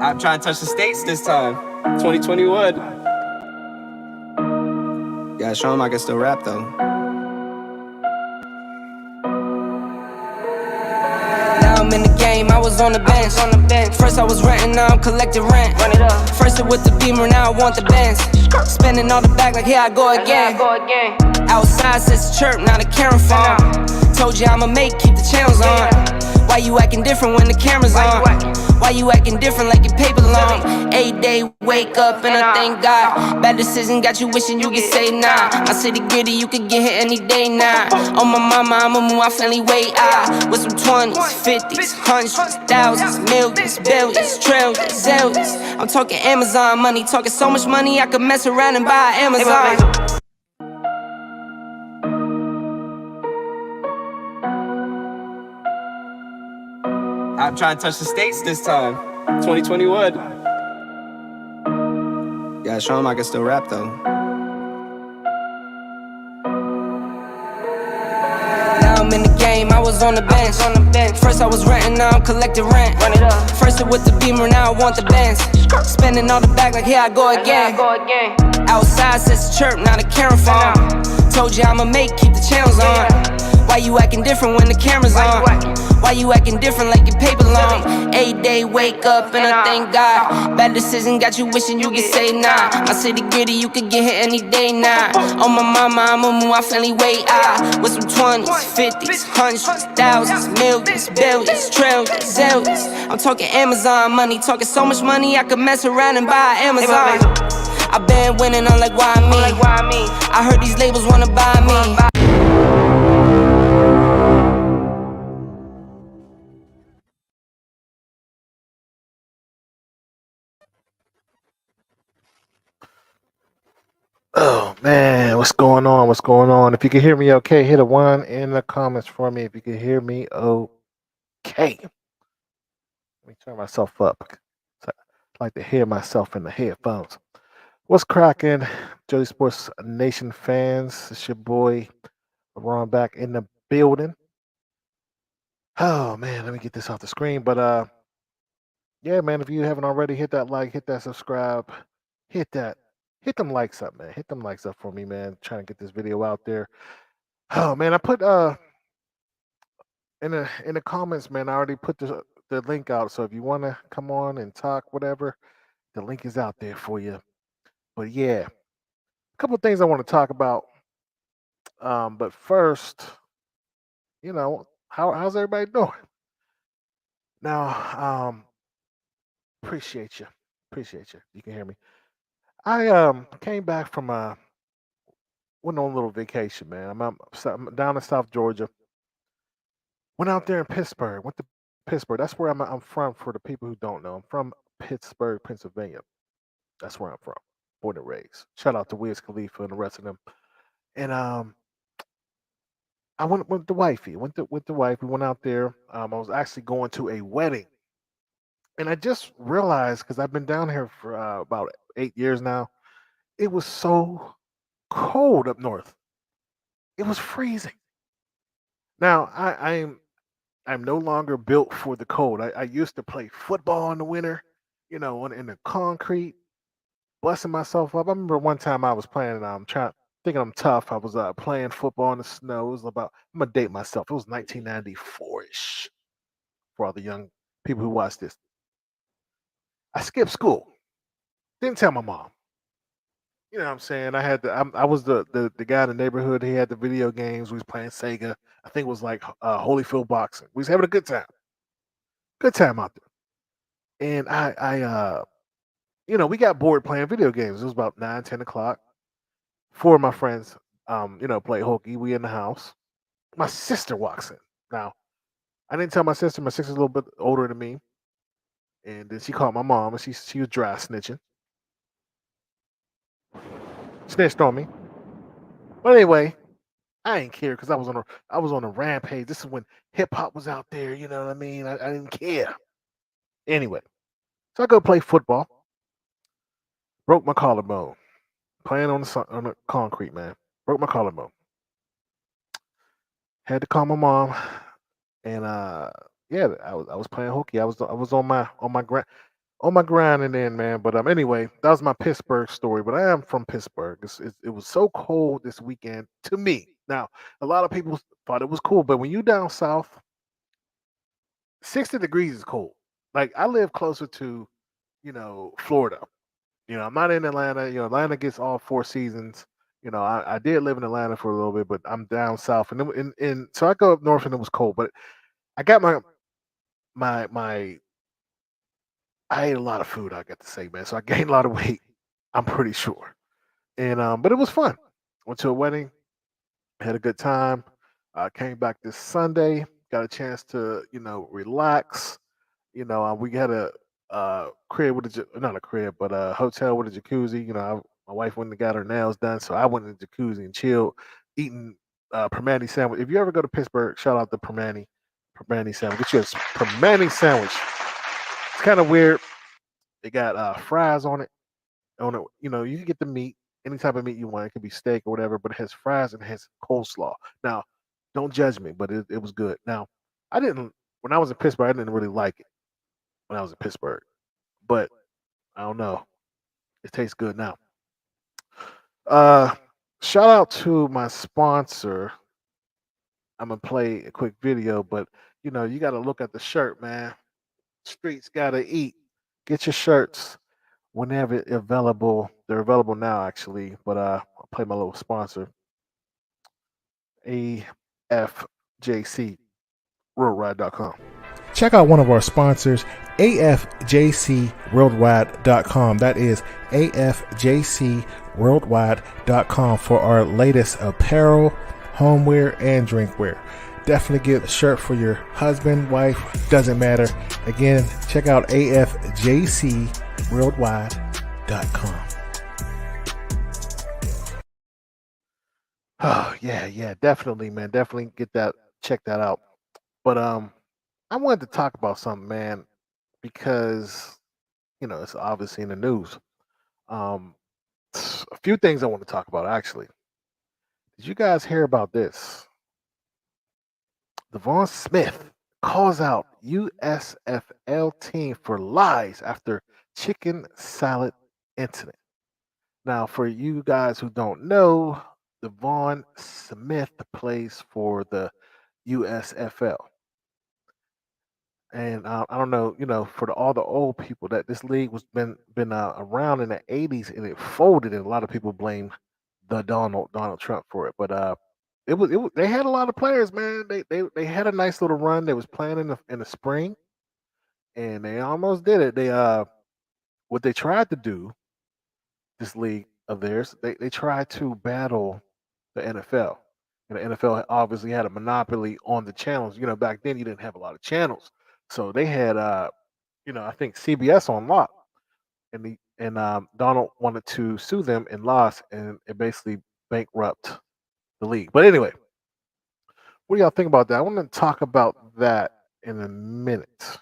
I'm trying to touch the states this time. 2021. Yeah, show him I can still rap though. Now I'm in the game, I was on the bench. First I was renting, now I'm collecting rent. Run it up. First it with the Beamer, now I want the Benz. Spending all the bag like here I go again. Outside says chirp, now the camera phone. Told you I'ma make, keep the channels on. Why you acting different when the camera's on? Why you acting different like your paper long? 8 day wake up and I thank God. Bad decision got you wishing you could say nah. My city gritty, you could get hit any day now. On my mama, I'ma move my family way out. With some 20s, 50s, hundreds, thousands, millions, billions, trillions, zillions. I'm talking Amazon money, talking so much money I could mess around and buy Amazon. I'm trying to touch the states this time. 2021. Yeah, show him I can still rap though. Now I'm in the game, I was on the bench. First I was renting, now I'm collecting rent. Run it up. First it with the Beamer, now I want the Benz. Spending all the bag like here I go again. Outside says chirp, now the camera phone. Told you I'ma make, keep the channels on. Why you acting different when the camera's on? Why you acting different like your paper long? 8 day wake up and I thank God. Bad decision got you wishing you could say nah. My city gritty, you could get hit any day now. On my mama, I'ma move my family way out. With some 20s, 50s, hundreds, thousands, millions, billions, trillions, zillions. I'm talking Amazon money, talking so much money I could mess around and buy Amazon. I been winning, I'm like, why me? I heard these labels wanna buy me. Oh man, what's going on? What's going on? If you can hear me okay, hit a 1 in the comments for me. If you can hear me okay. Let me turn myself up. I like to hear myself in the headphones. What's cracking, Jody Sports Nation fans? It's your boy Ron back in the building. Oh man, let me get this off the screen. But yeah, man, if you haven't already, hit that like, hit that subscribe, hit them likes up, man. Hit them likes up for me, man. Trying to get this video out there. Oh man, I put in the comments, man. I already put the link out. So if you want to come on and talk, whatever, the link is out there for you. But yeah, a couple of things I want to talk about. But first, how's everybody doing? Now, appreciate you. You can hear me. I came back from went on a little vacation, man. I'm down in South Georgia. Went out there in Pittsburgh. Went to Pittsburgh. That's where I'm from. For the people who don't know, I'm from Pittsburgh, Pennsylvania. That's where I'm from. Born and raised. Shout out to Wiz Khalifa and the rest of them. And I went with the wifey. Went with the wife. We went out there. I was actually going to a wedding, and I just realized because I've been down here for about 8 years now. It was so cold up north. It was freezing. Now I'm no longer built for the cold. I used to play football in the winter, in the concrete, busting myself up. I remember one time I was playing, thinking I'm tough. I was playing football in the snow. It was I'm gonna date myself. It was 1994-ish for all the young people who watch this. I skipped school. Didn't tell my mom. You know what I'm saying? I was the guy in the neighborhood. He had the video games. We was playing Sega. I think it was like Holyfield boxing. We was having a good time. Good time out there. And we got bored playing video games. It was about 9, 10 o'clock. Four of my friends, play hooky. We in the house. My sister walks in. Now, I didn't tell my sister. My sister's a little bit older than me. And then she called my mom, and she was dry snitching. Snitched on me. But anyway, I didn't care because I was on a rampage. This is when hip hop was out there. You know what I mean? I didn't care. Anyway, so I go play football. Broke my collarbone. Playing on the concrete, man. Broke my collarbone. Had to call my mom, and yeah, I was playing hooky. I was on my on my grind and then, man. But anyway, that was my Pittsburgh story. But I am from Pittsburgh. It was so cold this weekend to me. Now, a lot of people thought it was cool, but when you down south, 60 degrees is cold. Like I live closer to, Florida. I'm not in Atlanta. Atlanta gets all four seasons. I did live in Atlanta for a little bit, but I'm down south, and so I go up north, and it was cold. But I got my I ate a lot of food. I got to say, man. So I gained a lot of weight. I'm pretty sure, and but it was fun. Went to a wedding, had a good time. Came back this Sunday, got a chance to relax. We had a crib with not a crib, but a hotel with a jacuzzi. My wife went and got her nails done, so I went in the jacuzzi and chilled, eating permani sandwich. If you ever go to Pittsburgh, shout out to permani sandwich. Get you a permani sandwich. It's kind of weird. They got fries on it. You can get the meat, any type of meat you want. It could be steak or whatever, but it has fries and it has coleslaw. Now, don't judge me, but it was good. Now, I didn't when I was in Pittsburgh. I didn't really like it when I was in Pittsburgh, but I don't know. It tastes good now. Uh, Shout out to my sponsor. I'm gonna play a quick video, but you got to look at the shirt, man. Streets gotta eat. Get your shirts whenever available. They're available now, actually. But I'll play my little sponsor, AFJCWorldwide.com. Check out one of our sponsors, AFJCWorldwide.com. That is AFJCWorldwide.com for our latest apparel, homeware, and drinkware. Definitely get a shirt for your husband, wife, doesn't matter. Again, check out AFJCWorldwide.com. Oh, yeah, definitely, man. Definitely check that out. But I wanted to talk about something, man, because it's obviously in the news. Um, a few things I want to talk about actually. Did you guys hear about this? Devon Smith calls out USFL team for lies after chicken salad incident. Now, for you guys who don't know, Devon Smith plays for the USFL. And I don't know, for all the old people, that this league was been around in the '80s and it folded, and a lot of people blame the Donald Trump for it. But it was they had a lot of players, man. They had a nice little run. They was playing in the spring, and they almost did it. They what they tried to do, this league of theirs, they tried to battle the NFL. And the NFL obviously had a monopoly on the channels. Back then you didn't have a lot of channels, so they had I think CBS on lock, and Donald wanted to sue them and lost, and it basically bankrupt the league. But anyway, what do y'all think about that? I want to talk about that in a minute.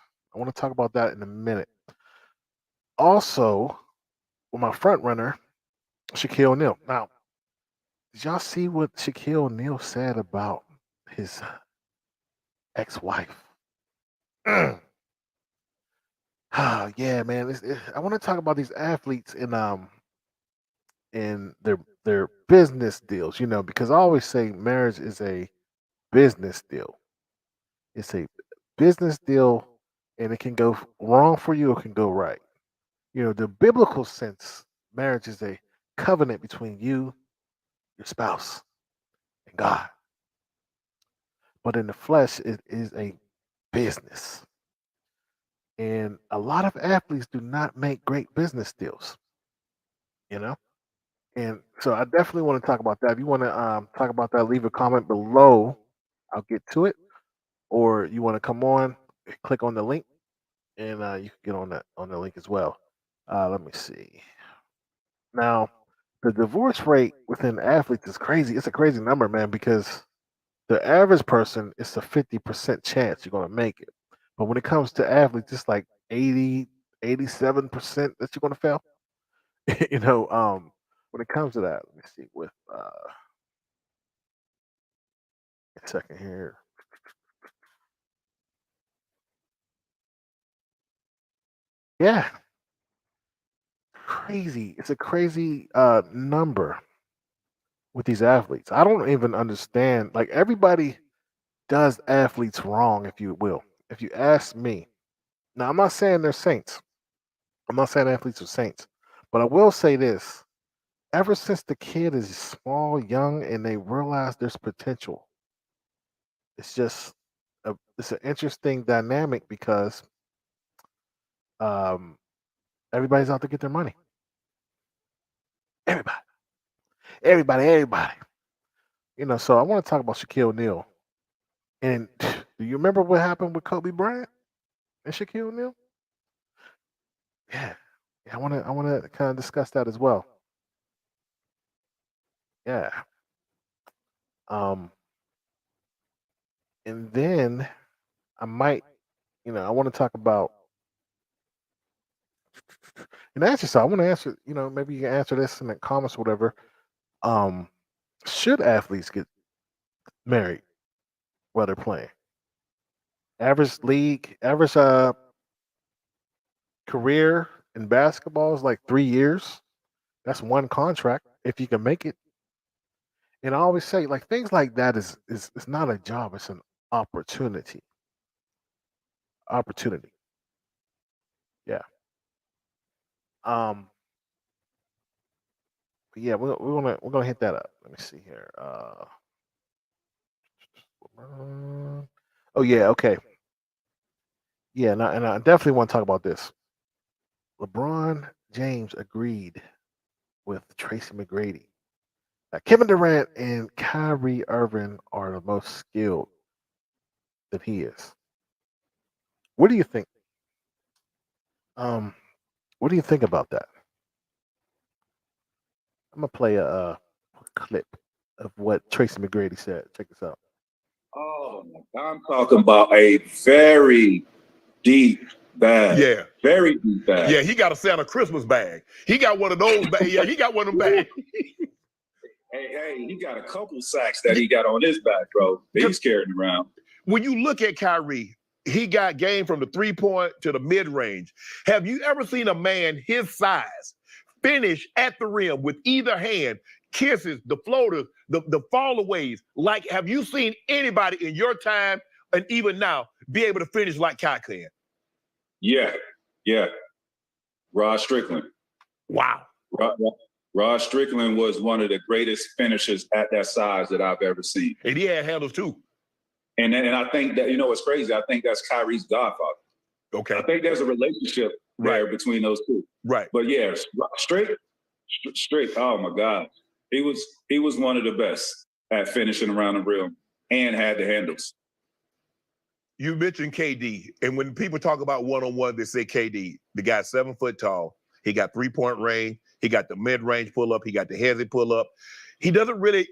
Also, with my front runner, Shaquille O'Neal. Now, did y'all see what Shaquille O'Neal said about his ex-wife? Yeah, man. I want to talk about these athletes in their business deals. Because I always say marriage is a business deal. It's a business deal, and it can go wrong for you, or it can go right. The biblical sense, marriage is a covenant between you, your spouse, and God. But in the flesh, it is a business. And a lot of athletes do not make great business deals, you know? And so I definitely want to talk about that. If you want to talk about that, leave a comment below. I'll get to it. Or you want to come on, click on the link, and you can get on the link as well. Let me see. Now, the divorce rate within athletes is crazy. It's a crazy number, man, because the average person, it's a 50% chance you're going to make it. But when it comes to athletes, it's like 80, 87% that you're going to fail. When it comes to that, let me see. With a second here. Yeah. crazy. It's a crazy number with these athletes. I don't even understand. Like everybody does athletes wrong, if you will. If you ask me, now I'm not saying they're saints. I'm not saying athletes are saints, but I will say this: ever since the kid is small, young, and they realize there's potential, it's just it's an interesting dynamic because um, everybody's out to get their money. Everybody, everybody. So I want to talk about Shaquille O'Neal. And do you remember what happened with Kobe Bryant and Shaquille O'Neal? Yeah. Yeah, I want to kind of discuss that as well. Yeah. Um, and then I might, I want to talk about and answer so I want to answer, maybe you can answer this in the comments or whatever. Um, should athletes get married while they're playing? Average career in basketball is like 3 years. That's one contract if you can make it. And I always say, like things like that is it's not a job; it's an opportunity. Opportunity. Yeah. Um. But yeah, we're gonna hit that up. Let me see here. Oh yeah. Okay. Yeah. And I definitely want to talk about this. LeBron James agreed with Tracy McGrady. Kevin Durant and Kyrie Irving are the most skilled that he is. What do you think? Um, what do you think about that? I'm gonna play a clip of what Tracy McGrady said. Check this out. Oh, I'm talking about a very deep bag. Yeah. Very deep bag. Yeah, he got a Santa Christmas bag. He got one of those bags. Yeah, he got one of them bags. Hey, he got a couple sacks that he got on his back, bro. That he's carrying around. When you look at Kyrie, he got game from the 3-point to the mid-range. Have you ever seen a man his size finish at the rim with either hand, kisses, the floaters, the fallaways? Like, have you seen anybody in your time and even now be able to finish like Kai can? Yeah. Rod Strickland. Wow. Rod Strickland was one of the greatest finishers at that size that I've ever seen. And he had handles too. And I think that, what's crazy? I think that's Kyrie's godfather. Okay. I think there's a relationship there between those two. Right. But yeah, straight. Oh my God. He was one of the best at finishing around the rim and had the handles. You mentioned KD, and when people talk about one-on-one, they say KD. The guy's 7 foot tall. He got 3-point range. He got the mid-range pull-up. He got the hezzy pull-up. He doesn't really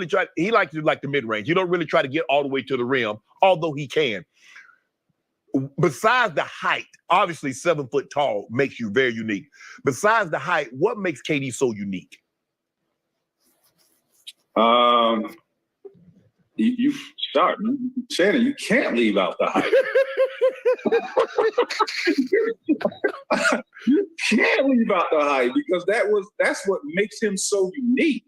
try. He likes to like the mid-range. He don't really try to get all the way to the rim, although he can. Besides the height, obviously 7 foot tall makes you very unique. Besides the height, what makes KD so unique? You Shannon, you can't leave out the height. You can't leave out the height because that's what makes him so unique.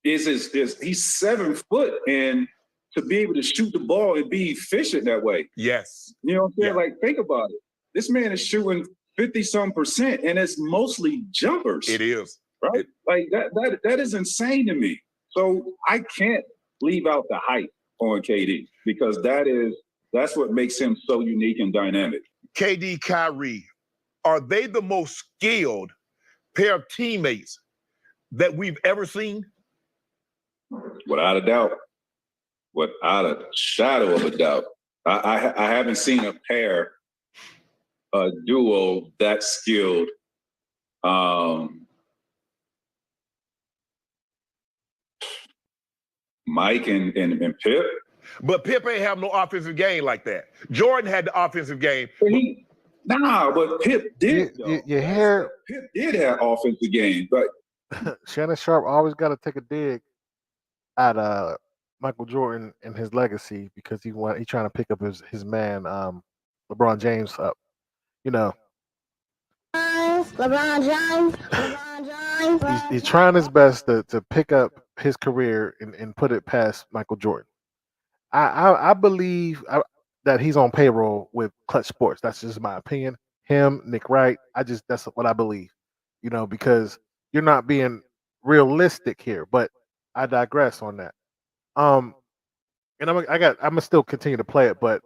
Is he's 7 foot, and to be able to shoot the ball and be efficient that way. Yes. You know what I'm saying? Yeah. Like, think about it. This man is shooting 50-some%, and it's mostly jumpers. It is. Right? Like that is insane to me. So I can't leave out the height on KD because that's what makes him so unique and dynamic. KD, Kyrie, are they the most skilled pair of teammates that we've ever seen? Without a doubt. Without a shadow of a doubt. I haven't seen a duo that skilled. Mike and Pip. But Pip ain't have no offensive game like that. Jordan had the offensive game. But Pip did. Pip did have offensive game, but Shannon Sharp always got to take a dig at Michael Jordan and his legacy because he's trying to pick up his man LeBron James up. He's trying his best to pick up his career and put it past Michael Jordan. I believe that he's on payroll with Clutch Sports. That's just my opinion. Him, Nick Wright. That's what I believe. Because you're not being realistic here. But I digress on that. And I'm gonna still continue to play it, but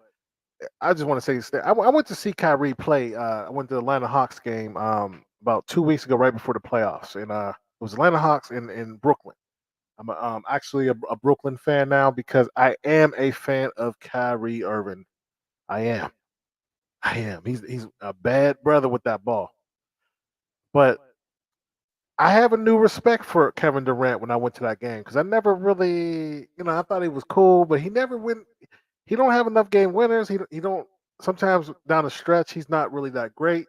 I just want to say this. I went to see Kyrie play. I went to the Atlanta Hawks game about 2 weeks ago, right before the playoffs, and it was Atlanta Hawks in Brooklyn. I'm actually a Brooklyn fan now because I am a fan of Kyrie Irving. I am. I am. He's a bad brother with that ball. But I have a new respect for Kevin Durant when I went to that game because I never really, I thought he was cool, but he never went. He don't have enough game winners. He don't. Sometimes down the stretch, he's not really that great.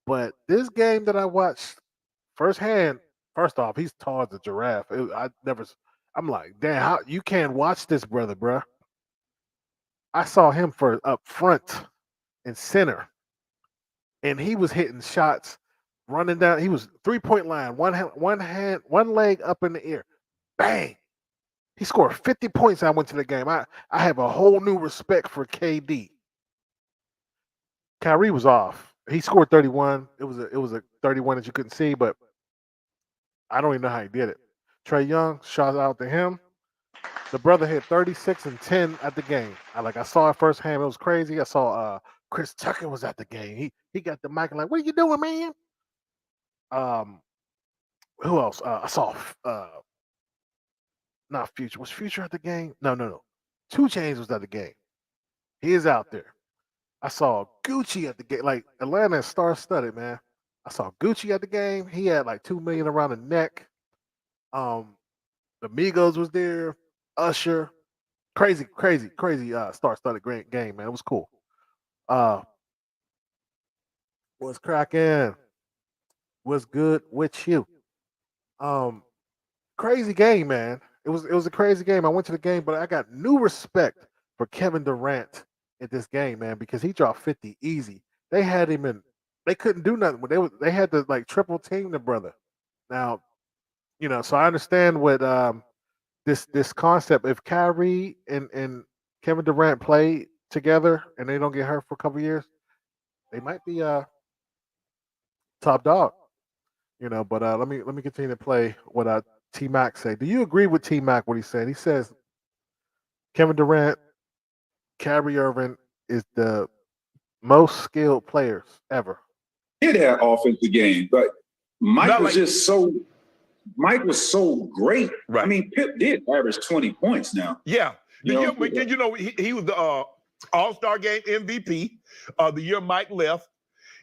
But this game that I watched firsthand, first off, he's tall as a giraffe. I never. I'm like, damn, how you can't watch this, brother, bruh. I saw him for up front and center, and he was hitting shots, running down. He was 3-point line, one leg up in the air, bang. He scored 50 points. I went to the game. I have a whole new respect for KD. Kyrie was off. He scored 31. It was a 31 that you couldn't see, but I don't even know how he did it. Trae Young, shout out to him. The brother hit 36 and 10 at the game. I saw it firsthand. It was crazy. I saw Chris Tucker was at the game. He got the mic and like, what are you doing, man? Who else? I saw not Future. Was Future at the game? No. 2 Chainz was at the game. He is out there. I saw Gucci at the game. Like Atlanta is star-studded, man. I saw Gucci at the game. He had like 2 million around the neck. The Migos was there. Usher. Crazy star-studded great game, man. It was cool. What's cracking? What's good with you? Crazy game, man. It was a crazy game. I went to the game, but I got new respect for Kevin Durant in this game, man, because he dropped 50 easy. They had him in. They couldn't do nothing. They had to like triple team the brother. Now, so I understand what this concept. If Kyrie and Kevin Durant play together and they don't get hurt for a couple years, they might be top dog. But let me continue to play what T Mac say. Do you agree with T Mac what he said? He says Kevin Durant, Kyrie Irving is the most skilled players ever. Did have offensive game, but Mike Not was like- just so. Mike was so great. Right. I mean, Pip did average 20 points now. Yeah. You know, He was the All-Star Game MVP the year Mike left.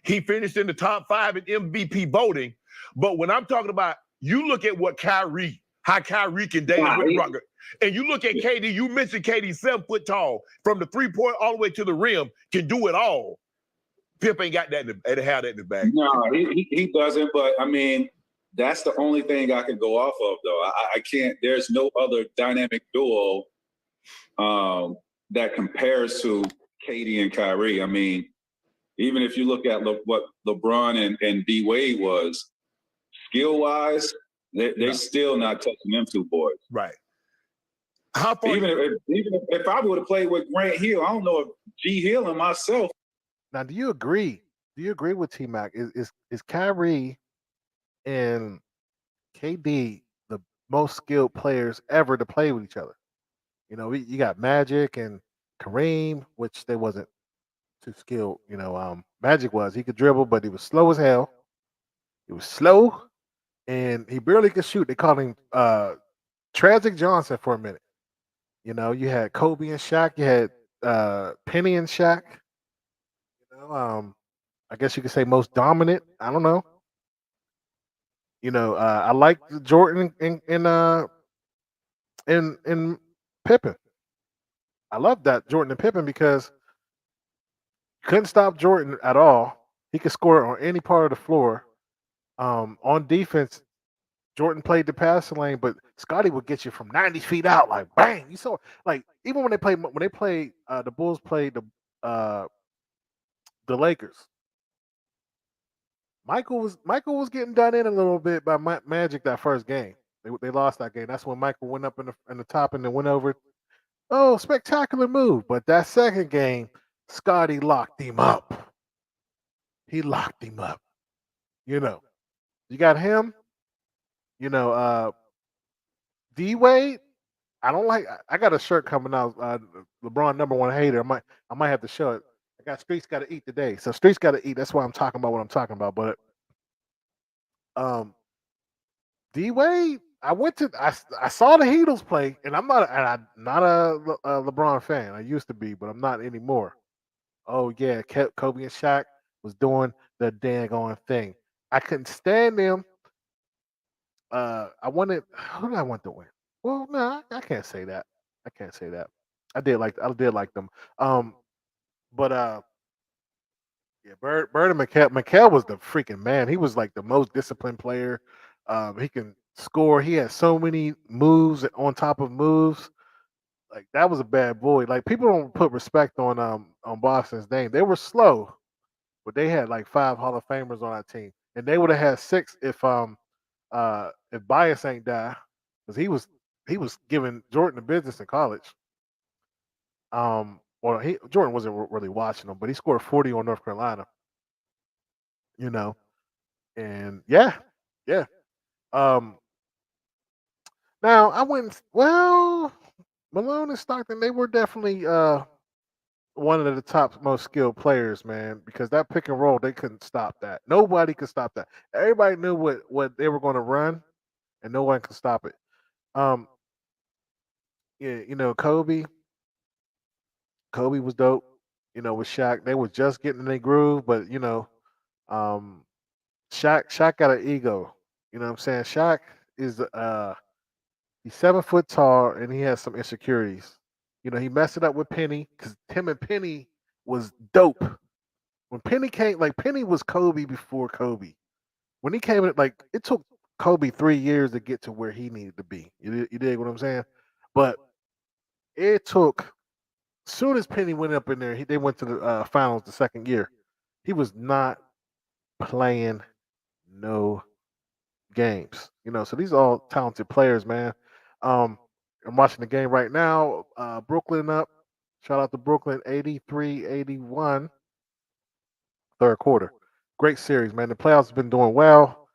He finished in the top 5 in MVP voting. But when I'm talking about, you look at how Kyrie can dance with the Rocket, and you look at KD, you mentioned KD 7 foot tall, from the 3-point all the way to the rim, can do it all. Pip ain't got that have that in the bag. No, he doesn't. But I mean, that's the only thing I can go off of, though. I can't. There's no other dynamic duo that compares to KD and Kyrie. I mean, even if you look at what LeBron and D Wade was, skill-wise, they're still not touching them 2 boys. Right. How far? Even if I would have played with Grant Hill, I don't know if G Hill and myself. Now, do you agree? Do you agree with T Mac? Is Kyrie and KD the most skilled players ever to play with each other? You got Magic and Kareem, which they wasn't too skilled. Magic he could dribble, but he was slow as hell. He was slow, and he barely could shoot. They called him Tragic Johnson for a minute. You had Kobe and Shaq. You had Penny and Shaq. I guess you could say most dominant. I don't know. I like Jordan in Pippen. I love that Jordan and Pippen because couldn't stop Jordan at all. He could score on any part of the floor. On defense, Jordan played the passing lane, but Scotty would get you from 90 feet out, like bang. You saw, like, even when they played the Bulls played the Lakers. Michael was getting done in a little bit by Magic that first game. They lost that game. That's when Michael went up in the top and then went over. Oh, spectacular move! But that second game, Scotty locked him up. He locked him up. You know, you got him. You know, D Wade. I don't like. I got a shirt coming out. LeBron #1 hater. I might have to show it. I got Streets got to eat today. So Streets got to eat. That's why I'm talking about what I'm talking about. But um, D Wade. I saw the Heatles play, and I'm not a LeBron fan. I used to be, but I'm not anymore. Oh yeah, Kobe and Shaq was doing the dang on thing. I couldn't stand them. I wanted who did I want to win? Well, no, I can't say that. I can't say that. I did like them. Um, but yeah, Bird and McHale was the freaking man. He was like the most disciplined player. He can score. He had so many moves on top of moves. Like that was a bad boy. Like people don't put respect on Boston's name. They were slow, but they had like 5 Hall of Famers on that team, and they would have had 6 if Bias ain't die, because he was giving Jordan the business in college. Well, Jordan wasn't really watching him, but he scored 40 on North Carolina. You know, and yeah. Um, Now I wouldn't. Well, Malone and Stockton, they were definitely one of the top most skilled players, man, because that pick and roll, they couldn't stop that. Nobody could stop that. Everybody knew what they were going to run, and no one could stop it. Um, yeah, Kobe was dope. With Shaq, they were just getting in their groove, but um, Shaq got an ego. You know what I'm saying? Shaq is he's 7 foot tall and he has some insecurities. He messed it up with Penny because him and Penny was dope. When Penny came, like Penny was Kobe before Kobe. When he came in, like it took Kobe 3 years to get to where he needed to be. You dig what I'm saying? But it took soon as Penny went up in there, they went to the finals the second year. He was not playing no games. So these are all talented players, man. Um, I'm watching the game right now. Brooklyn up. Shout out to Brooklyn, 83-81, third quarter. Great series, man. The playoffs have been doing well.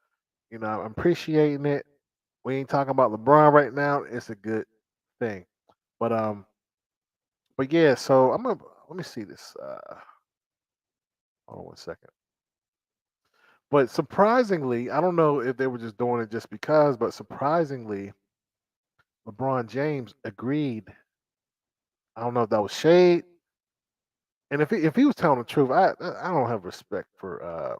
I'm appreciating it. We ain't talking about LeBron right now. It's a good thing. But yeah. So let me see this. Hold on one second. But surprisingly, I don't know if they were just doing it just because, but surprisingly, LeBron James agreed. I don't know if that was shade, and if he was telling the truth, I don't have respect for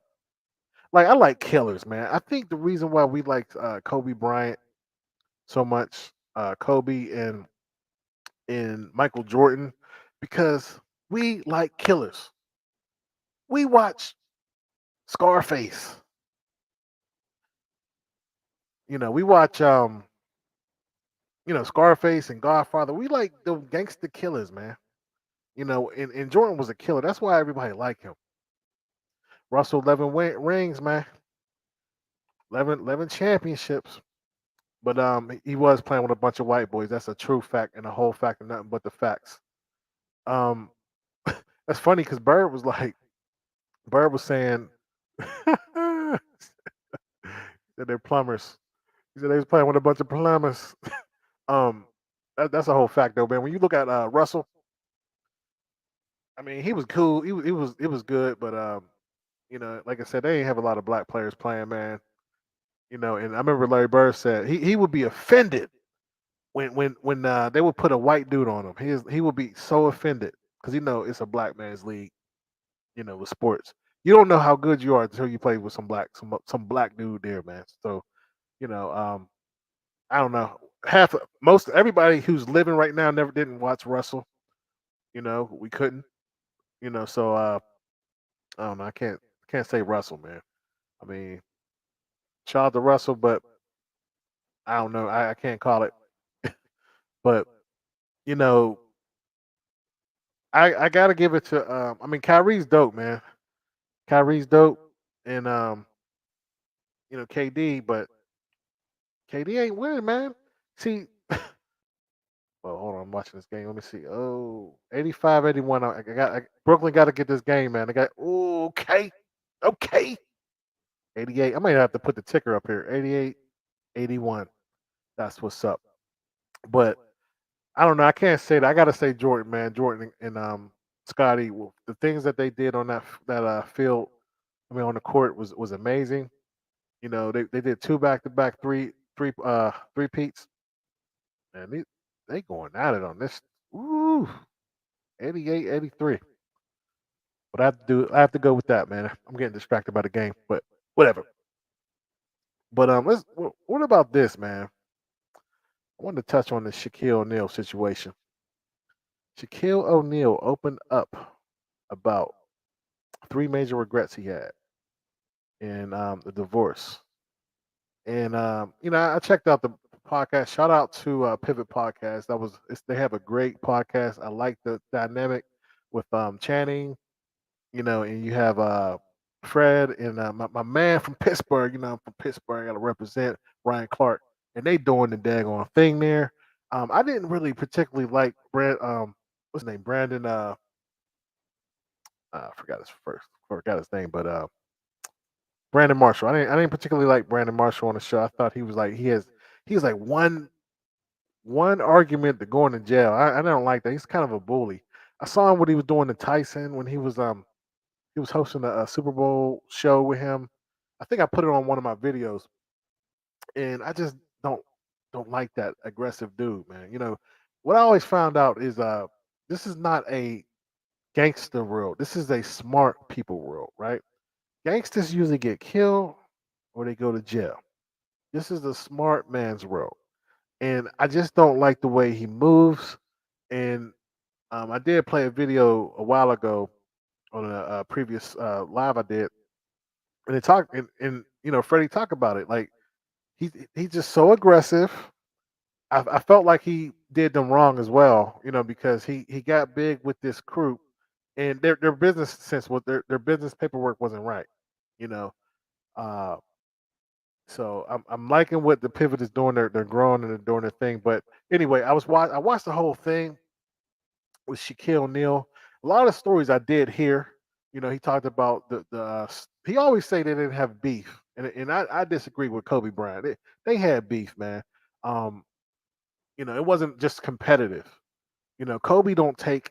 like I like killers, man. I think the reason why we like Kobe Bryant so much, Kobe and Michael Jordan, because we like killers. We watch Scarface. We watch Scarface and Godfather. We like the gangster killers, man. And Jordan was a killer. That's why everybody liked him. Russell 11 rings, man. 11 championships. But he was playing with a bunch of white boys. That's a true fact and a whole fact and nothing but the facts. Um, that's funny because Bird was saying that they're plumbers. He said they was playing with a bunch of plumbers. um, that's a whole fact though, man. When you look at Russell, I mean, he was cool. He was good, but like I said, they ain't have a lot of black players playing, man. And I remember Larry Bird said he would be offended when they would put a white dude on him. He would be so offended because it's a black man's league. With sports, you don't know how good you are until you play with some black dude there, man. So you know, I don't know. Most everybody who's living right now never didn't watch Russell. We couldn't. So I don't know. I can't say Russell, man. I mean, shout out to Russell, but I don't know. I can't call it. But you know, I gotta give it to. I mean, Kyrie's dope, man. Kyrie's dope, and KD, but KD ain't winning, man. See, well, hold on, I'm watching this game. Let me see. Oh, 85-81. Brooklyn got to get this game, man. They got, okay. Okay. 88. I might have to put the ticker up here. 88-81. That's what's up. But I don't know. I can't say that. I got to say Jordan, man. Jordan and Scotty, the things that they did on that field, I mean, on the court was amazing. They did two back-to-back three peats, and they going at it on this. Ooh, 88-83. But I have to go with that, man. I'm getting distracted by the game, but whatever. But what about this, man? I wanted to touch on the Shaquille O'Neal situation. Shaquille O'Neal opened up about three major regrets he had in the divorce. And I checked out the podcast. Shout out to Pivot Podcast. They have a great podcast. I like the dynamic with Channing, and you have Fred and my man from Pittsburgh. I'm from Pittsburgh. I got to represent Ryan Clark, and they doing the daggone thing there. I didn't really particularly like what's his name, Brandon. I forgot his name, but Brandon Marshall. I didn't particularly like Brandon Marshall on the show. I thought he was like he was like one argument to going to jail. I don't like that. He's kind of a bully. I saw him what he was doing to Tyson when he was hosting a Super Bowl show with him. I think I put it on one of my videos, and I just don't like that aggressive dude, man. What I always found out is this is not a gangster world. This is a smart people world, right? Gangsters usually get killed or they go to jail. This is the smart man's world, and I just don't like the way he moves. And I did play a video a while ago on a previous live I did, and they talked and Freddie talked about it. Like he's just so aggressive. I felt like he did them wrong as well, because he got big with this crew, and their business sense was their business paperwork wasn't right, you know. Uh, so I'm liking what the pivot is doing. They're growing and they're doing their thing. But anyway, I watched the whole thing with Shaquille O'Neal. A lot of stories I did hear. He talked about he always say they didn't have beef, and I disagree with Kobe Bryant. They had beef, man. Um, it wasn't just competitive. Kobe don't take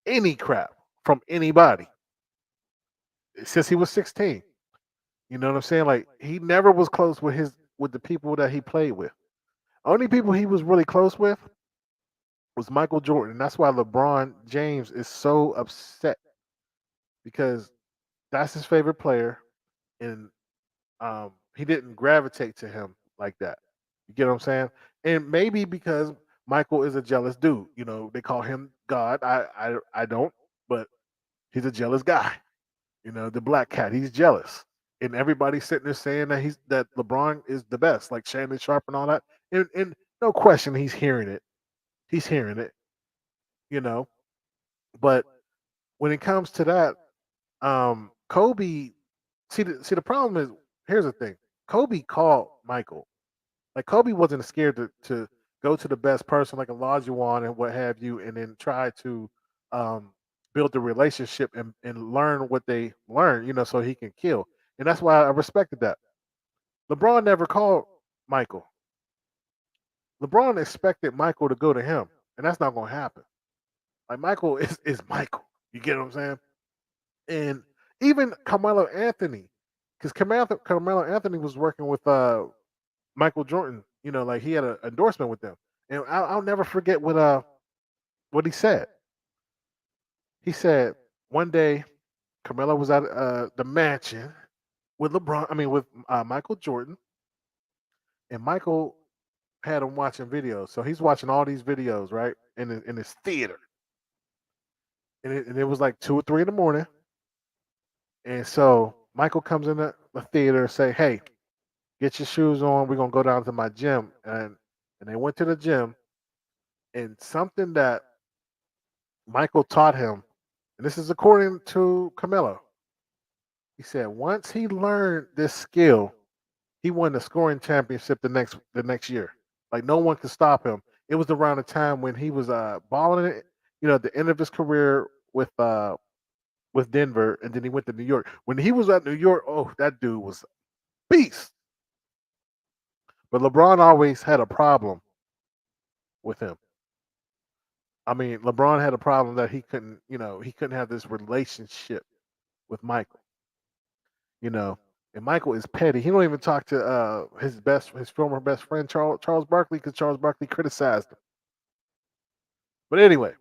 any crap from anybody since he was 16. You know what I'm saying? Like he never was close with the people that he played with. Only people he was really close with was Michael Jordan. That's why LeBron James is so upset because that's his favorite player, and he didn't gravitate to him like that. You get what I'm saying? And maybe because Michael is a jealous dude. They call him God. I don't, but he's a jealous guy. The black cat. He's jealous, and everybody's sitting there saying that LeBron is the best, like Shannon Sharp and all that. And no question, he's hearing it. He's hearing it. You know, but when it comes to that, Kobe. See the problem is here's the thing. Kobe called Michael. Like Kobe wasn't scared to go to the best person like Olajuwon and what have you, and then try to um, build the relationship and learn what they learn, so he can kill. And that's why I respected that. LeBron never called Michael. LeBron expected Michael to go to him, and that's not going to happen. Like Michael is Michael. You get what I'm saying? And even Carmelo Anthony, because Carmelo Anthony was working with Michael Jordan. Like he had an endorsement with them, and I'll never forget what he said. He said one day Carmelo was at the mansion with with Michael Jordan, and Michael had him watching videos. So he's watching all these videos, right, in his theater, and it was like 2 or 3 in the morning, and so Michael comes in the theater and say, "Hey, get your shoes on. We're gonna go down to my gym," and they went to the gym, and something that Michael taught him, and this is according to Camelo. He said once he learned this skill, he won the scoring championship the next year. Like no one could stop him. It was around the time when he was balling it, at the end of his career with Denver, and then he went to New York. When he was at New York, oh, that dude was a beast. But LeBron always had a problem with him. I mean, LeBron had a problem that he couldn't have this relationship with Michael. You know, and Michael is petty. He don't even talk to his former best friend Charles Barkley because Charles Barkley criticized him. But anyway,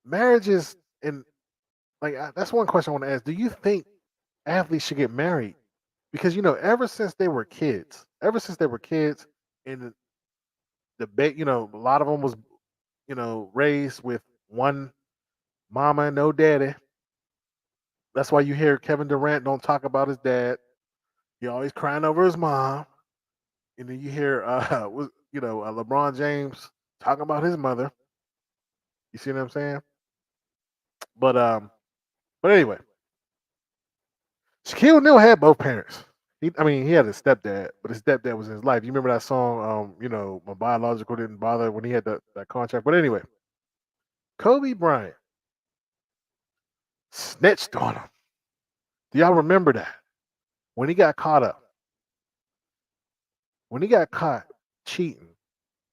marriages and that's one question I want to ask. Do you think athletes should get married? Because ever since they were kids, and the debate, a lot of them was, raised with one mama and no daddy. That's why you hear Kevin Durant don't talk about his dad. He always crying over his mom. And then you hear, LeBron James talking about his mother. You see what I'm saying? But anyway, Shaquille O'Neal had both parents. He had his stepdad, but his stepdad was in his life. You remember that song, My Biological Didn't Bother, when he had that contract. But anyway, Kobe Bryant snitched on him. Do y'all remember that? When he got caught up, when he got caught cheating,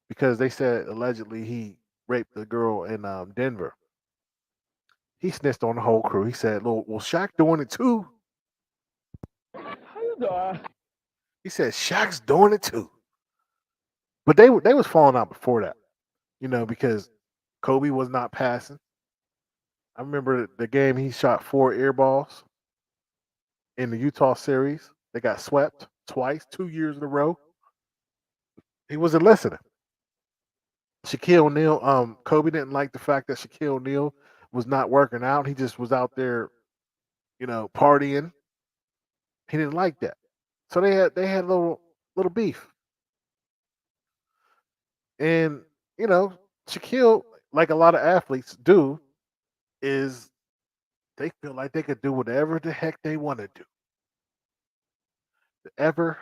because they said allegedly he raped the girl in Denver, he snitched on the whole crew. He said, well, Shaq doing it too. How you doing? He said, Shaq's doing it too. But they was falling out before that, because Kobe was not passing. I remember the game he shot 4 air balls in the Utah series. They got swept twice, 2 years in a row. He wasn't listening. Shaquille O'Neal, Kobe didn't like the fact that Shaquille O'Neal was not working out. He just was out there, partying. He didn't like that. So they had a little beef. And, Shaquille, like a lot of athletes do, is they feel like they could do whatever the heck they want to do. Whatever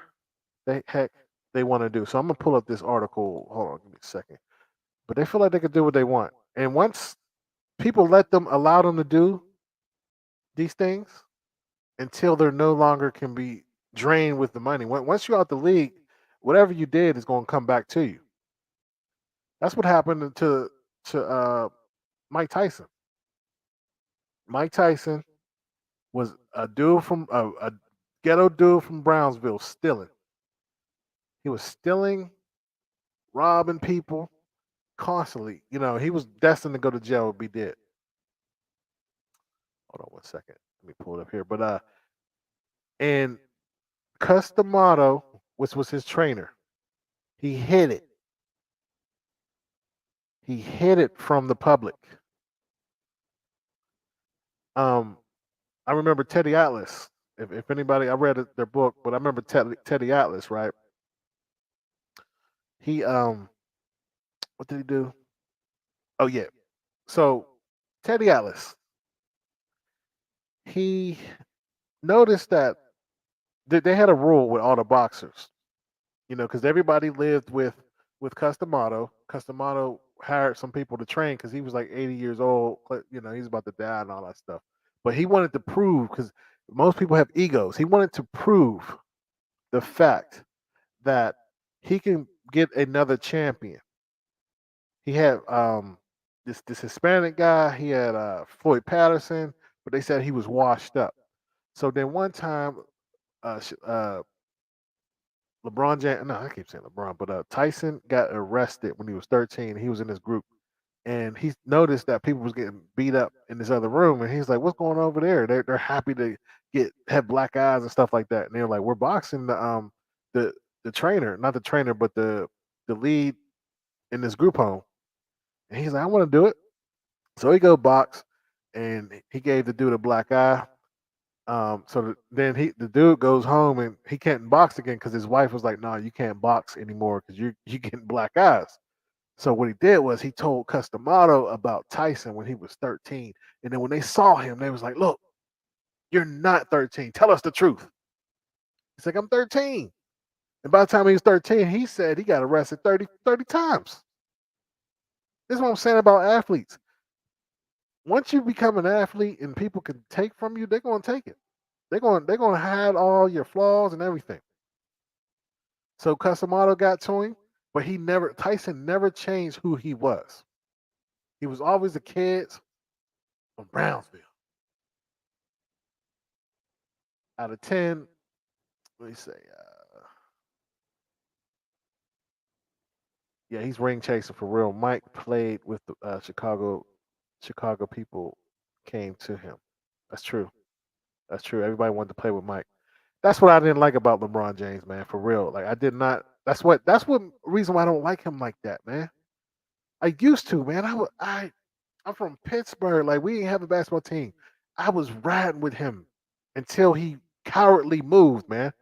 the heck they want to do. So I'm gonna pull up this article. Hold on, give me a second. But they feel like they could do what they want. And once people allow them to do these things until they're no longer can be drained with the money. Once you're out the league, whatever you did is going to come back to you. That's what happened to Mike Tyson. Mike Tyson was a dude from a ghetto dude from Brownsville stealing. He was stealing, robbing people constantly. He was destined to go to jail or be dead. Hold on one second. Let me pull it up here. But and Customato, which was his trainer, he hid it. He hid it from the public. I remember Teddy Atlas. If anybody, I read their book, but I remember Teddy Atlas, right? He what did he do? Oh yeah. So Teddy Atlas, he noticed that they had a rule with all the boxers, because everybody lived with Customato. Customato hired some people to train because he was like 80 years old. He's about to die and all that stuff. But he wanted to prove, because most people have egos. He wanted to prove the fact that he can get another champion. He had this Hispanic guy. He had Floyd Patterson, but they said he was washed up. So then one time, LeBron James, no, I keep saying LeBron, but Tyson got arrested when he was 13. He was in this group, and he noticed that people was getting beat up in this other room, and he's like, "What's going on over there?" They're happy to have black eyes and stuff like that, and they're like, "We're boxing the trainer, not the trainer, but the lead in this group home," and he's like, "I want to do it." So he go box, and he gave the dude a black eye. Then the dude goes home and he can't box again because his wife was like, "No, you can't box anymore because you getting black eyes." So what he did was he told Customato about Tyson when he was 13, and then when they saw him, they was like, "Look, you're not 13. Tell us the truth." He's like, I'm 13. And by the time he was 13, he said he got arrested 30 times. This is what I'm saying about athletes. Once you become an athlete and people can take from you, they're going to take it. They're going to hide all your flaws and everything. So Customato got to him, but Tyson never changed who he was. He was always a kid from Brownsville. Out of 10, let me say, yeah, he's ring chasing for real. Mike played with the Chicago people came to him. That's true. That's true. Everybody wanted to play with Mike. That's what I didn't like about LeBron James, man. For real. Like I did not. That's what reason why I don't like him like that, man. I used to, man. I'm from Pittsburgh. Like we didn't have a basketball team. I was riding with him until he cowardly moved, man.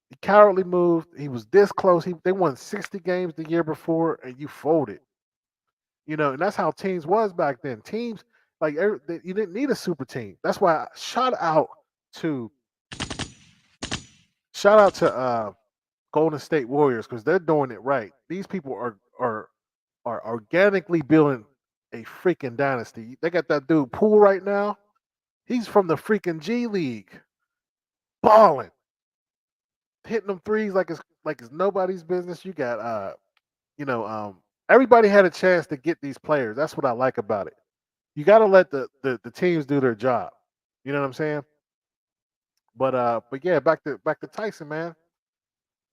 He cowardly moved. He was this close. They won 60 games the year before, and you folded. And that's how teams was back then. Teams like you didn't need a super team. That's why shout out to Golden State Warriors because they're doing it right. These people are organically building a freaking dynasty. They got that dude Poole right now. He's from the freaking G League, balling, hitting them threes like it's nobody's business. You got everybody had a chance to get these players. That's what I like about it. You got to let the teams do their job. You know what I'm saying? But yeah, back to Tyson, man.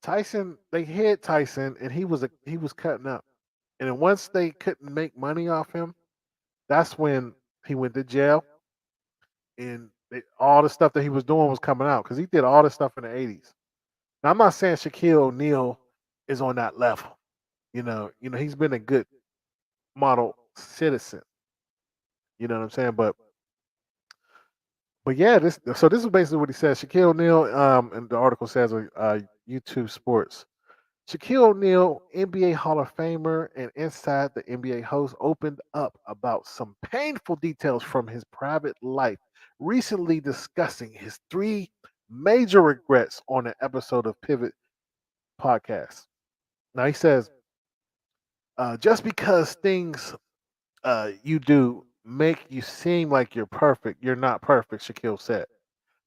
Tyson, they hit Tyson, and he was cutting up. And then once they couldn't make money off him, that's when he went to jail, and all the stuff that he was doing was coming out because he did all this stuff in the '80s. Now I'm not saying Shaquille O'Neal is on that level. He's been a good model citizen. You know what I'm saying? But yeah, this is basically what he says. Shaquille O'Neal, and the article says YouTube Sports. Shaquille O'Neal, NBA Hall of Famer and Inside the NBA host, opened up about some painful details from his private life, recently discussing his 3 major regrets on an episode of Pivot Podcast. Now he says, just because things you do make you seem like you're perfect, you're not perfect, Shaquille said.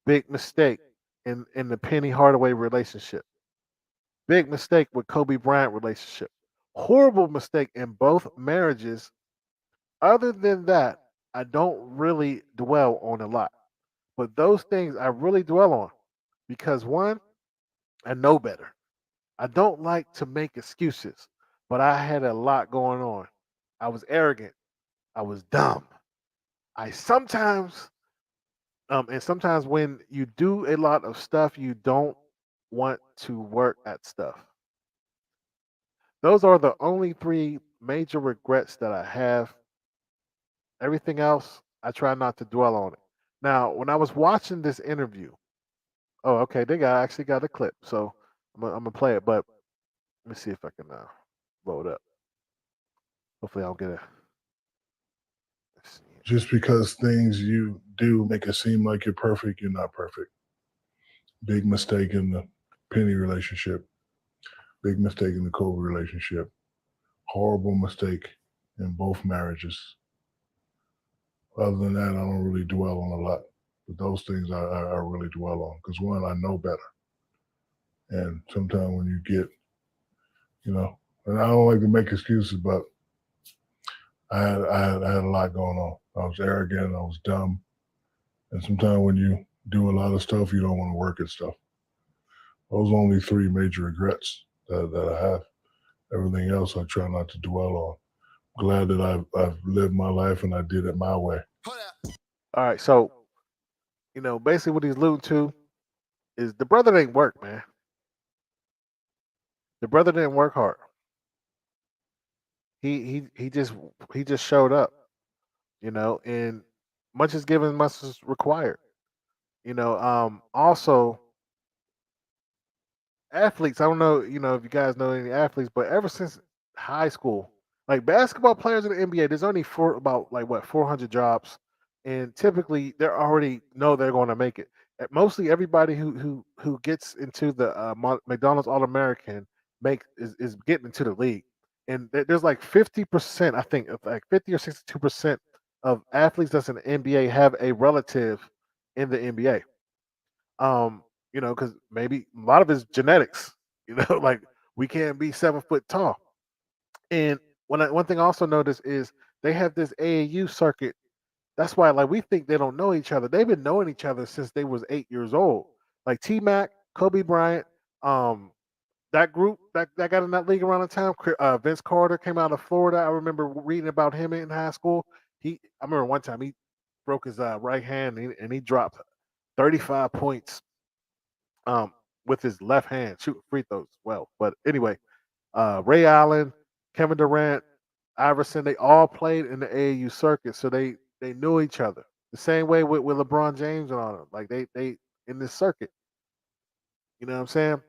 Big mistake in the Penny Hardaway relationship. Big mistake with Kobe Bryant relationship. Horrible mistake in both marriages. Other than that, I don't really dwell on a lot. But those things I really dwell on because one, I know better. I don't like to make excuses, but I had a lot going on. I was arrogant. I was dumb. I sometimes and sometimes when you do a lot of stuff, you don't want to work at stuff. Those are the only 3 major regrets that I have. Everything else, I try not to dwell on it. Now, when I was watching this interview, oh, okay, actually got a clip, so I'm gonna play it. But let me see if I can load up. Hopefully, I'll get it. Just because things you do make it seem like you're perfect, you're not perfect. Big mistake in the Penny relationship. Big mistake in the Kobe relationship. Horrible mistake in both marriages. Other than that, I don't really dwell on a lot. But those things I really dwell on because one, I know better. And sometimes when you get, and I don't like to make excuses, but I had a lot going on. I was arrogant, I was dumb. And sometimes when you do a lot of stuff, you don't want to work at stuff. Those are only 3 major regrets that I have. Everything else I try not to dwell on. Glad that I've lived my life and I did it my way. All right, so basically what he's alluding to is the brother didn't work, man. The brother didn't work hard. He just showed up, and much is given, much is required. Also athletes, I don't know, if you guys know any athletes, but ever since high school, like basketball players in the NBA, there's only about 400 jobs, and typically they already know they're going to make it. mostly everybody who gets into the McDonald's All American is getting into the league, and there's like 50%, I think, like 50 or 62% of athletes that's in the NBA have a relative in the NBA. Um, because maybe a lot of it's genetics. Like we can't be 7 foot tall. And one thing I also noticed is they have this AAU circuit. That's why, like, we think they don't know each other. They've been knowing each other since they was 8 years old. Like T Mac, Kobe Bryant, um, that group that got in that league around the time. Vince Carter came out of Florida. I remember reading about him in high school. I remember one time he broke his right hand and he dropped 35 points um, with his left hand, shooting free throws as well. But anyway, Ray Allen, Kevin Durant, Iverson, they all played in the AAU circuit, so they knew each other. The same way with LeBron James and all them. Like they in this circuit. You know what I'm saying?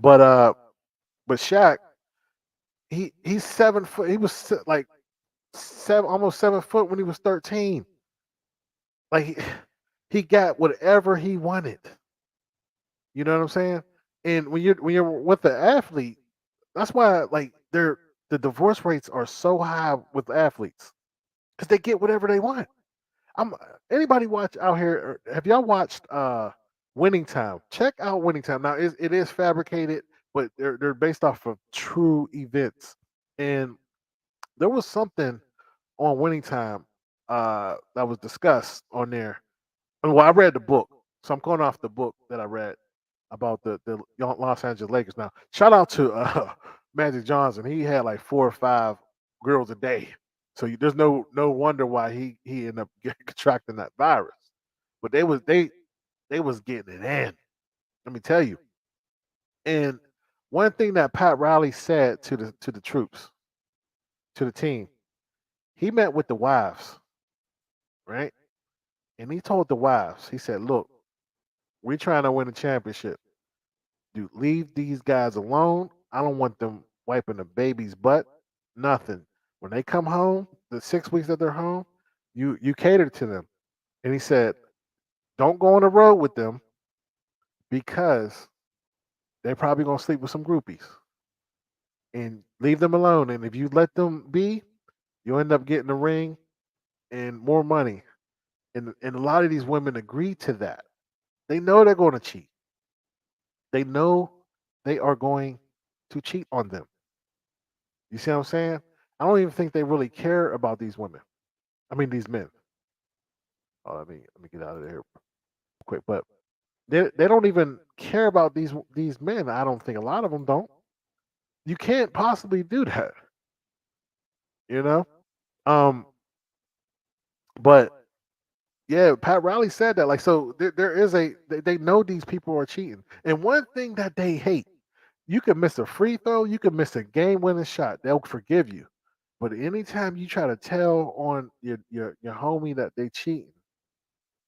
But Shaq, he's 7 foot. He was like almost 7 foot when he was 13. Like he got whatever he wanted. You know what I'm saying? And when you're with the athlete, that's why like the divorce rates are so high with athletes because they get whatever they want. I'm Anybody watch out here? Have y'all watched Winning Time? Check out Winning Time. Now it is fabricated, but they're based off of true events. And there was something on Winning Time that was discussed on there. Well, I read the book, so I'm going off the book that I read about the Los Angeles Lakers. Now, shout out to Magic Johnson. He had like 4 or 5 girls a day, so there's no wonder why he ended up contracting that virus. But they was getting it in. Let me tell you. And one thing that Pat Riley said to the troops, to the team, he met with the wives, right? And he told the wives, he said, "Look, we're trying to win a championship. Dude, leave these guys alone. I don't want them wiping the baby's butt. Nothing. When they come home, the 6 weeks that they're home, you cater to them." And he said, "Don't go on the road with them because they're probably gonna sleep with some groupies. And leave them alone. And if you let them be, you'll end up getting a ring and more money." And a lot of these women agree to that. They know they're going to cheat. They know they are going to cheat on them. You see what I'm saying? I don't even think they really care about these women. I mean, these men. Oh, let me get out of there quick. But they don't even care about these men. I don't think a lot of them don't. You can't possibly do that. You know. Um. But yeah, Pat Riley said that. Like, so there is they know these people are cheating. And one thing that they hate, you can miss a free throw, you can miss a game-winning shot, they'll forgive you. But anytime you try to tell on your homie that they cheating,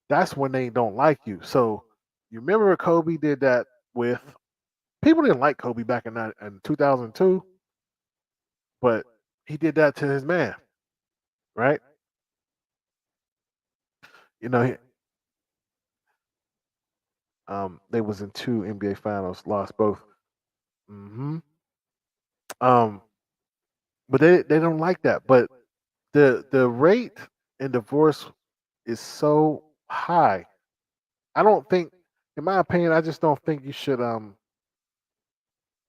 that's when they don't like you. So you remember Kobe did that with people didn't like Kobe back in 2002, but he did that to his man, right? You know, they was in 2 NBA finals, lost both. hmm Um, but they don't like that. But the rate in divorce is so high. I don't think, in my opinion, I just don't think you should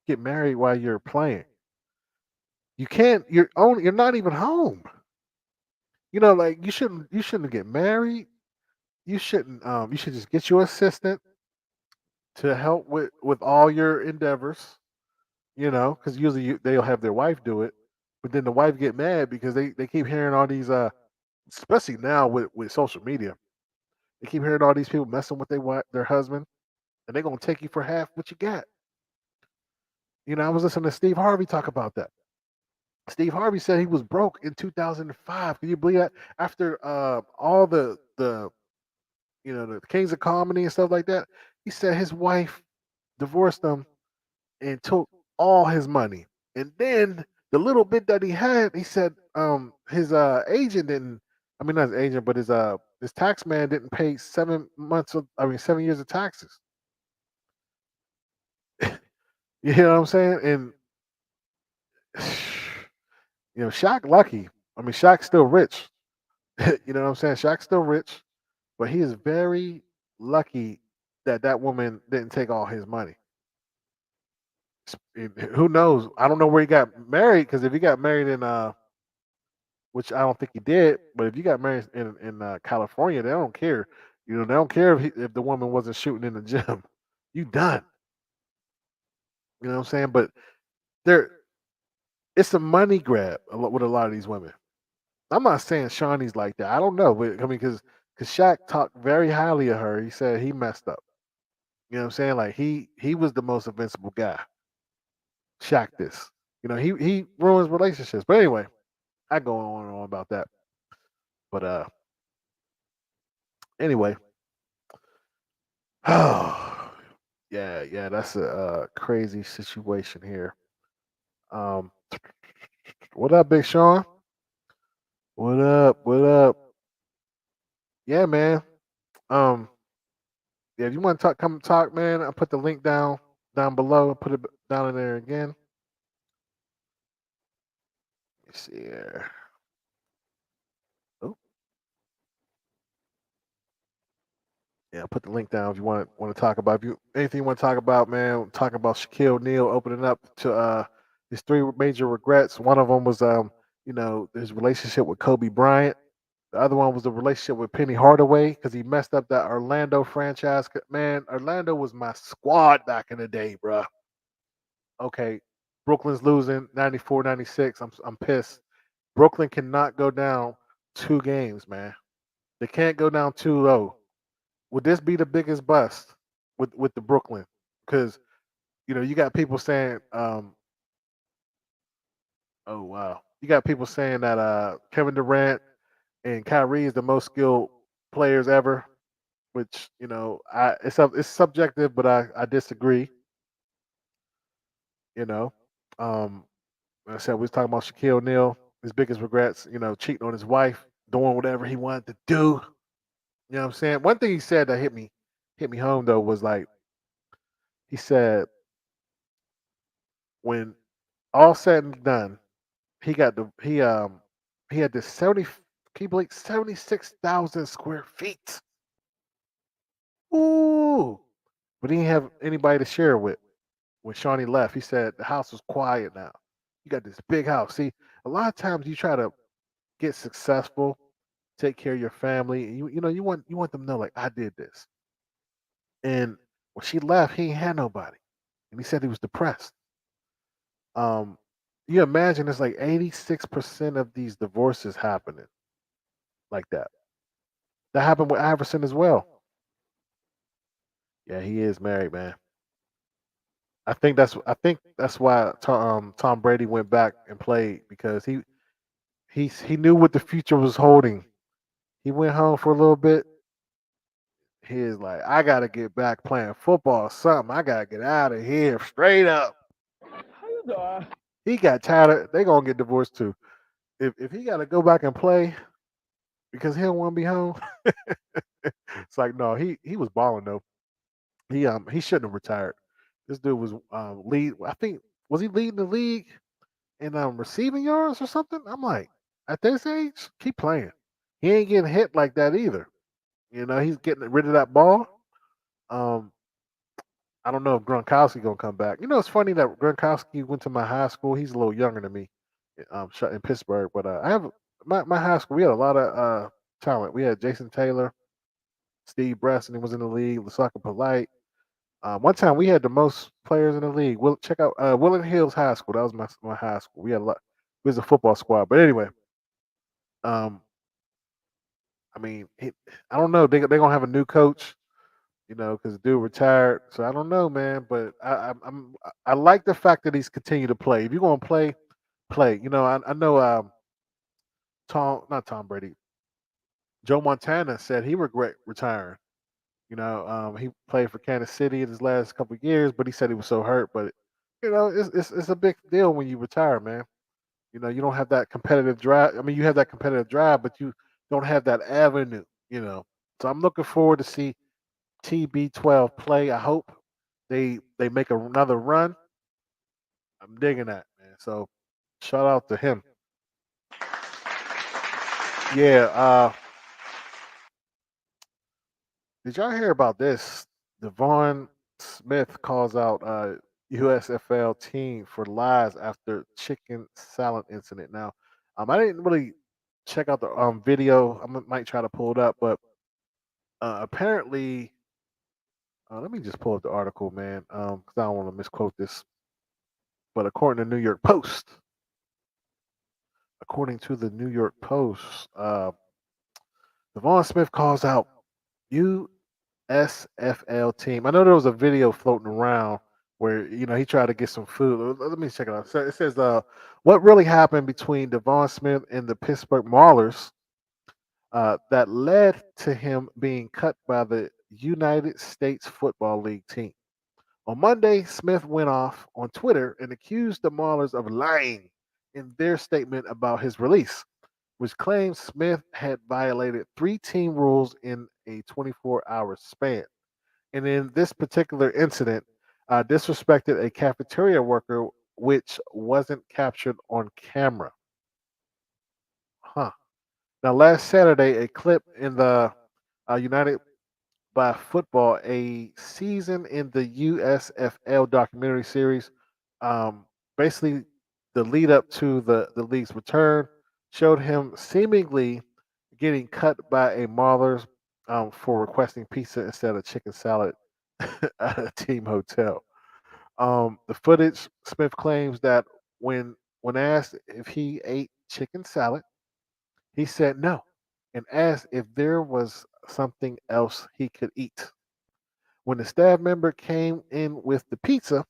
get married while you're playing. You can't. You're not even home. Like you shouldn't get married. You shouldn't. You should just get your assistant to help with all your endeavors. Because usually they'll have their wife do it, but then the wife get mad because they keep hearing all these especially now with social media, they keep hearing all these people messing with their husband, and they're gonna take you for half what you got. I was listening to Steve Harvey talk about that. Steve Harvey said he was broke in 2005. Can you believe that? After all the Kings of Comedy and stuff like that, he said his wife divorced him and took all his money. And then the little bit that he had, he said his agent didn't. I mean, not his agent, but This tax man didn't pay 7 years of taxes. You hear what I'm saying? And Shaq lucky. I mean, Shaq's still rich. You know what I'm saying? Shaq's still rich, but he is very lucky that that woman didn't take all his money. Who knows? I don't know where he got married because if he got married in which I don't think he did, but if you got married in California, they don't care. They don't care if the woman wasn't shooting in the gym. You done. You know what I'm saying? But there, it's a money grab with a lot of these women. I'm not saying Shaunie's like that. I don't know, but I mean, because Shaq talked very highly of her. He said he messed up. You know what I'm saying? Like he was the most invincible guy. Shaq this. He ruins relationships. But anyway, I go on and on about that. But anyway, oh yeah, that's a crazy situation here. Um, what up, Big Sean? What up? What up? Yeah, man. Um, yeah, if you want to come talk, man, I'll put the link down below. I'll put it down in there again. Let's see here. Oh, yeah, I'll put the link down if you want to talk about if you anything you want to talk about, man. Talking about Shaquille O'Neal opening up to his three major regrets. One of them was his relationship with Kobe Bryant. The other one was the relationship with Penny Hardaway because he messed up that Orlando franchise. Man, Orlando was my squad back in the day, bruh. Okay, Brooklyn's losing 94, 96. I'm pissed. Brooklyn cannot go down 2 games, man. They can't go down 2-0. Would this be the biggest bust with the Brooklyn? Because you got people saying, oh wow, you got people saying that Kevin Durant and Kyrie is the most skilled players ever. Which it's subjective, but I disagree. You know, um, like I said we was talking about Shaquille O'Neal, his biggest regrets. Cheating on his wife, doing whatever he wanted to do. You know what I'm saying? One thing he said that hit me home though was like he said when all said and done, he got he had this 70 can you believe 76,000 square feet. Ooh, but he didn't have anybody to share with. When Shaunie left, he said the house was quiet now. You got this big house. See, a lot of times you try to get successful, take care of your family, and you want them to know like I did this. And when she left, he ain't had nobody, and he said he was depressed. Um, you imagine it's like 86% of these divorces happening like that. That happened with Iverson as well. Yeah, he is married, man. I think that's why Tom Brady went back and played because he knew what the future was holding. He went home for a little bit. He is like, I gotta get back playing football or something. I gotta get out of here straight up. How you doing? He got tired of they gonna get divorced too. If he gotta go back and play because he don't want to be home, it's like no, he was balling though. He shouldn't have retired. This dude was lead. I think was he leading the league in receiving yards or something? I'm like, at this age, keep playing. He ain't getting hit like that either. He's getting rid of that ball. Um, I don't know if Gronkowski gonna come back. It's funny that Gronkowski went to my high school. He's a little younger than me, in Pittsburgh. But I have my high school. We had a lot of talent. We had Jason Taylor, Steve Breston. He was in the league. Lasaka Polite. One time we had the most players in the league. We'll check out Willing Hills High School. That was my high school. We had a lot. We was a football squad. But anyway, um, I mean, I don't know. They gonna have a new coach, because the dude retired. So I don't know, man. But I like the fact that he's continued to play. If you're gonna play, play. I know not Tom Brady. Joe Montana said he regret retiring. He played for Kansas City in his last couple of years, but he said he was so hurt. But it's a big deal when you retire, man. You don't have that competitive drive. I mean, you have that competitive drive, but you don't have that avenue. So I'm looking forward to see TB12 play. I hope they make another run. I'm digging that, man. So shout out to him. Yeah. Did y'all hear about this? Devon Smith calls out USFL team for lies after chicken salad incident. Now, I didn't really check out the video. Might try to pull it up, but apparently, let me just pull up the article, man, because I don't want to misquote this. But according to the New York Post, Devon Smith calls out USFL team. I know there was a video floating around where he tried to get some food. Let me check it out. So it says, "What really happened between Devon Smith and the Pittsburgh Maulers that led to him being cut by the United States Football League team." On Monday, Smith went off on Twitter and accused the Maulers of lying in their statement about his release, which claims Smith had violated 3 team rules in a 24-hour span. And in this particular incident, disrespected a cafeteria worker, which wasn't captured on camera. Huh. Now, last Saturday, a clip in the United by Football, a season in the USFL documentary series, basically the lead up to the league's return, showed him seemingly getting cut by a Maulers for requesting pizza instead of chicken salad at a team hotel. The footage, Smith claims that when asked if he ate chicken salad, he said no, and asked if there was something else he could eat. When the staff member came in with the pizza,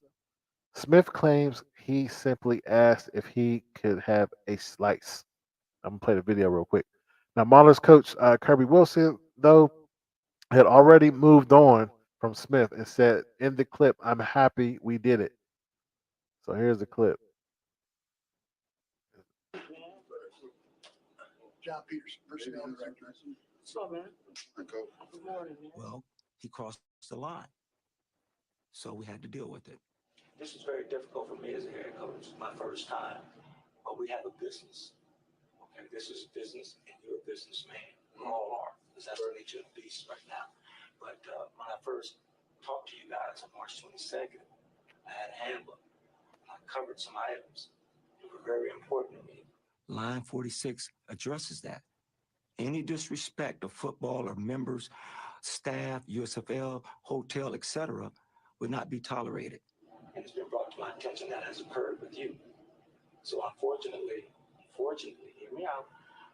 Smith claims he simply asked if he could have a slice. I'm gonna play the video real quick. Now, Maulers coach Kirby Wilson, though, had already moved on from Smith and said in the clip, "I'm happy we did it." So here's the clip. John Peters, personnel director. What's up, man? Good morning, man. Well, he crossed the line. So we had to deal with it. This is very difficult for me as a head coach. It's my first time. But we have a business. Okay, this is business, and you're a businessman. We all are. Because that's the nature of the beast right now. But when I first talked to you guys on March 22nd, I had a handbook. I covered some items that were very important to me. Line 46 addresses that. Any disrespect of football or members, staff, USFL, hotel, etc., would not be tolerated. And it's been brought to my attention that has occurred with you. So unfortunately, hear me out.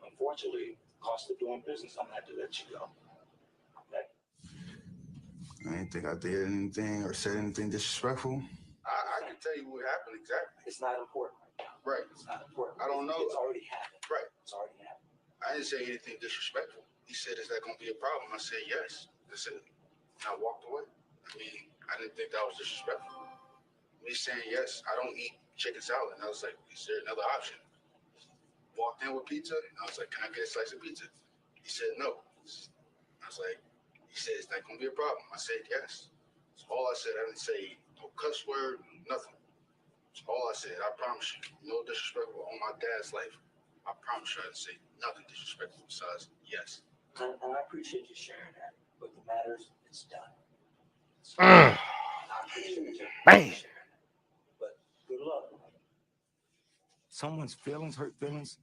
Unfortunately, cost of doing business, I'm gonna have to let you go. Okay? I didn't think I did anything or said anything disrespectful. I can tell you what happened exactly. It's not important right now. Right. It's not important. I don't know. It's already happened. Right. It's already happened. I didn't say anything disrespectful. He said, "Is that going to be a problem?" I said, "Yes." That's it. And I walked away. I mean, I didn't think that was disrespectful. Me saying, "Yes, I don't eat chicken salad." And I was like, "Is there another option?" Walked in with pizza. And I was like, "Can I get a slice of pizza?" He said, "No." I was like, he said, "Is that going to be a problem?" I said, "Yes." That's all I said. I didn't say no cuss word, nothing. That's all I said. I promise you, no disrespectful on my dad's life. I promise you I didn't say nothing disrespectful besides yes. And I appreciate you sharing that. But the matters, it's done. Mm. I appreciate you Bang. sharing that. But good luck. Someone's feelings, hurt feelings,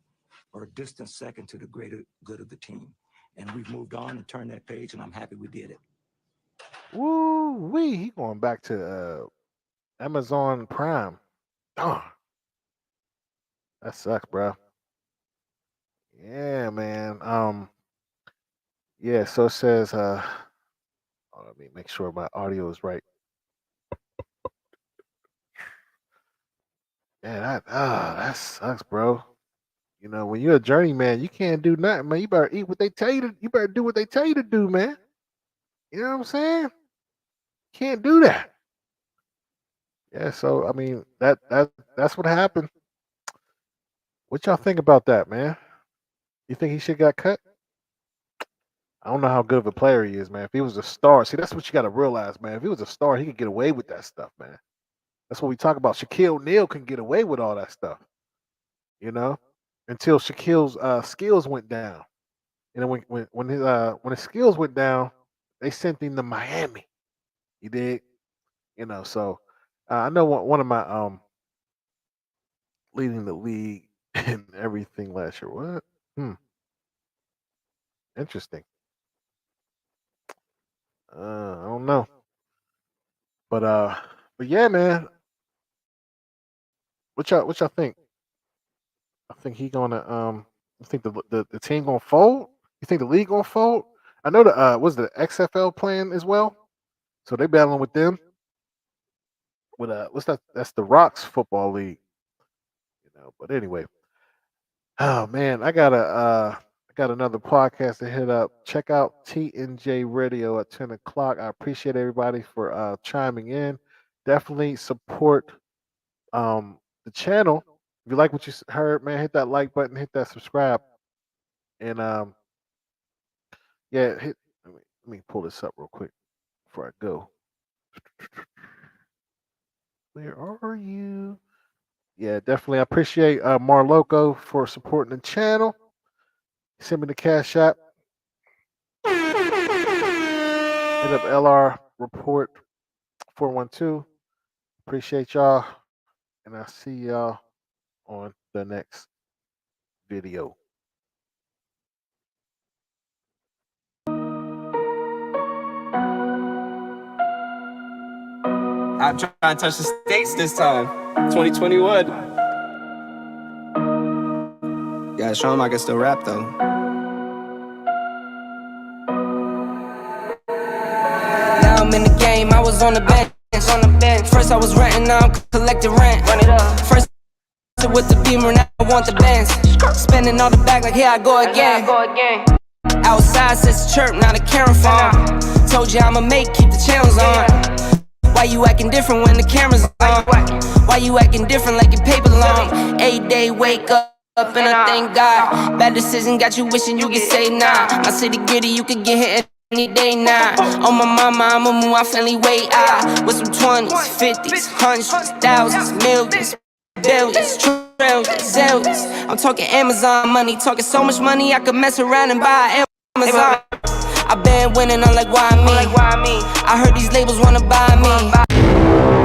are a distant second to the greater good of the team. And we've moved on and turned that page, and I'm happy we did it. Woo wee! He going back to Amazon Prime. Darn. That sucks, bro. Yeah, man. Yeah. So it says. Let me make sure my audio is right. Yeah, that sucks, bro. When you're a journeyman, you can't do nothing, man. You better eat what they tell you to. You better do what they tell you to do, man. You know what I'm saying? Can't do that. Yeah. So I mean, that's what happened. What y'all think about that, man? You think he should got cut? I don't know how good of a player he is, man. If he was a star, see, that's what you got to realize, man. If he was a star, he could get away with that stuff, man. That's what we talk about. Shaquille O'Neal can get away with all that stuff, you know, until Shaquille's skills went down. And then when his skills went down, they sent him to Miami. He did, you know. So I know one of my leading the league and everything last year. What? Interesting. I don't know, but yeah, man. What y'all think? I think he gonna You think the team gonna fold? You think the league gonna fold? I know the was the XFL playing as well, so they battling with them. With what's that? That's the Rocks football league, you know. But anyway, oh man, I got another podcast to hit up. Check out TNJ Radio at 10 o'clock. I appreciate everybody for chiming in. Definitely support the channel. If you like what you heard, man, hit that like button, hit that subscribe, and yeah, let me pull this up real quick before I go. Where are you? Yeah, definitely. I appreciate Marloco for supporting the channel. Send me the cash app. Hit up LR Report 412. Appreciate y'all, and I'll see y'all on the next video. I'm trying to touch the states this time. 2021. Yeah, show him I can still rap though. Now I'm in the game, I was on the bench. First I was renting, now I'm collecting rent. Run it up. First with the beamer, now I want the Benz. Spending all the back like here I go again. Outside says chirp, now the camera phone. Told you I'ma keep the channels on. Why you acting different when the camera's on? Why you acting different like your paper long? 8 day wake up and I thank God. Bad decision got you wishing you could say nah. My city gritty, you could get hit any day now. On my mama, I'ma move my family way out. With some 20s, 50s, hundreds, thousands, millions, billions, trillions, zillions. I'm talking Amazon money, talking so much money I could mess around and buy Amazon. I been winning, I'm like, why me? I heard these labels wanna buy me.